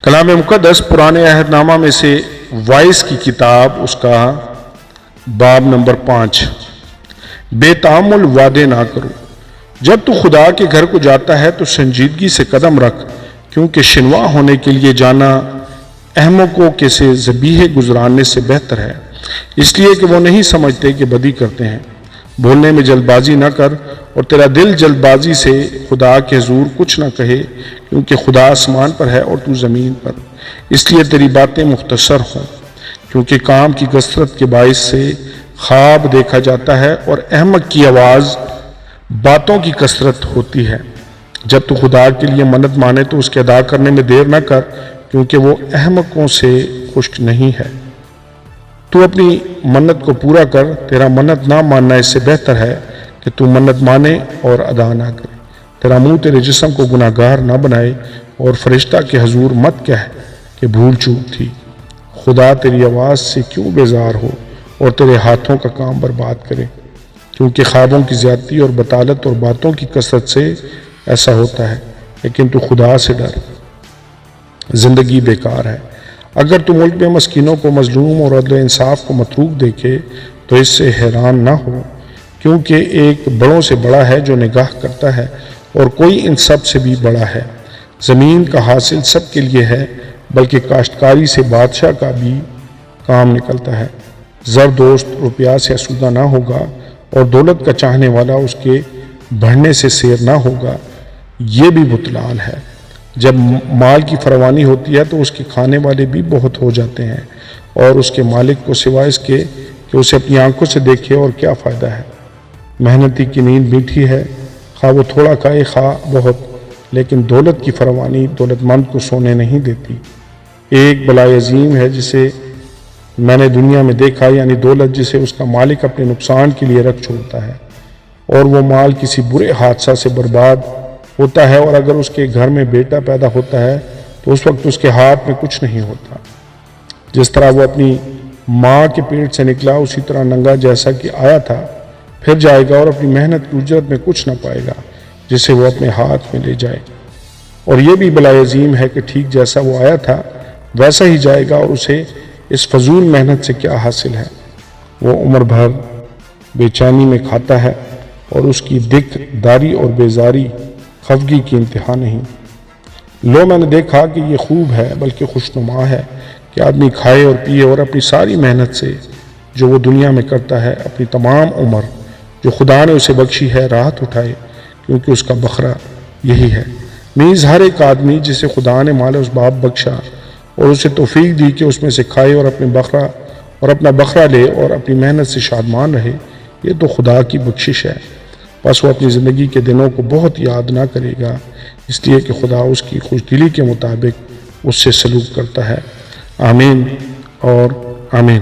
کلام مقدس پرانے عہد نامہ میں سے وائس کی کتاب، اس کا باب نمبر 5، بے تامل وعدے نہ کرو۔ جب تو خدا کے گھر کو جاتا ہے تو سنجیدگی سے قدم رکھ، کیونکہ شنوا ہونے کے لیے جانا احمقوں کے سے ذبیحے گزراننے سے بہتر ہے، اس لیے کہ وہ نہیں سمجھتے کہ بدی کرتے ہیں۔ بولنے میں جلد بازی نہ کر، اور تیرا دل جلد بازی سے خدا کے حضور کچھ نہ کہے، کیونکہ خدا آسمان پر ہے اور تو زمین پر، اس لیے تیری باتیں مختصر ہوں۔ کیونکہ کام کی کثرت کے باعث سے خواب دیکھا جاتا ہے، اور احمق کی آواز باتوں کی کثرت ہوتی ہے۔ جب تو خدا کے لیے منت مانے تو اس کے ادا کرنے میں دیر نہ کر، کیونکہ وہ احمقوں سے خشک نہیں ہے۔ تو اپنی منت کو پورا کر، تیرا منت نہ ماننا اس سے بہتر ہے کہ تو منت مانے اور ادا نہ کرے۔ تیرا منہ تیرے جسم کو گناہ گار نہ بنائے، اور فرشتہ کے حضور مت کہہ کہ بھول چوک تھی۔ خدا تیری آواز سے کیوں بیزار ہو اور تیرے ہاتھوں کا کام برباد کرے، کیونکہ خوابوں کی زیادتی اور بطالت اور باتوں کی کثرت سے ایسا ہوتا ہے۔ لیکن تو خدا سے ڈر، زندگی بیکار ہے۔ اگر تو ملک میں مسکینوں کو مظلوم اور عدل و انصاف کو متروک دیکھے تو اس سے حیران نہ ہو، کیونکہ ایک بڑوں سے بڑا ہے جو نگاہ کرتا ہے، اور کوئی ان سب سے بھی بڑا ہے۔ زمین کا حاصل سب کے لیے ہے، بلکہ کاشتکاری سے بادشاہ کا بھی کام نکلتا ہے۔ زر دوست روپیہ سے آسودہ نہ ہوگا، اور دولت کا چاہنے والا اس کے بڑھنے سے سیر نہ ہوگا۔ یہ بھی بطلان ہے۔ جب مال کی فراوانی ہوتی ہے تو اس کے کھانے والے بھی بہت ہو جاتے ہیں، اور اس کے مالک کو سوائے اس کے کہ اسے اپنی آنکھوں سے دیکھے اور کیا فائدہ ہے۔ محنتی کی نیند میٹھی ہے، خواہ وہ تھوڑا کھائے خواہ بہت، لیکن دولت کی فراوانی دولت مند کو سونے نہیں دیتی۔ ایک بلائی عظیم ہے جسے میں نے دنیا میں دیکھا، یعنی دولت جسے اس کا مالک اپنے نقصان کے لیے رکھ چھوڑتا ہے، اور وہ مال کسی برے حادثہ سے برباد ہوتا ہے، اور اگر اس کے گھر میں بیٹا پیدا ہوتا ہے تو اس وقت اس کے ہاتھ میں کچھ نہیں ہوتا۔ جس طرح وہ اپنی ماں کے پیٹ سے نکلا، اسی طرح ننگا جیسا کہ آیا تھا پھر جائے گا، اور اپنی محنت کی اجرت میں کچھ نہ پائے گا جسے وہ اپنے ہاتھ میں لے جائے۔ اور یہ بھی بلائی عظیم ہے کہ ٹھیک جیسا وہ آیا تھا ویسا ہی جائے گا، اور اسے اس فضول محنت سے کیا حاصل ہے۔ وہ عمر بھر بے چینی میں کھاتا ہے، اور اس کی دکھ داری اور بیزاری خفگی کی انتہا نہیں۔ لو میں نے دیکھا کہ یہ خوب ہے، بلکہ خوشنما ہے کہ آدمی کھائے اور پیے، اور اپنی ساری محنت سے جو وہ دنیا میں کرتا ہے اپنی تمام عمر جو خدا نے اسے بخشی ہے راحت اٹھائے، کیونکہ اس کا بکرا یہی ہے۔ نیز ہر ایک آدمی جسے خدا نے مال اسباب بخشا اور اسے توفیق دی کہ اس میں سے کھائے اور اپنا بکرا لے اور اپنی محنت سے شادمان رہے، یہ تو خدا کی بخشش ہے۔ پس وہ اپنی زندگی کے دنوں کو بہت یاد نہ کرے گا، اس لیے کہ خدا اس کی خوش دلی کے مطابق اس سے سلوک کرتا ہے۔ آمین اور آمین۔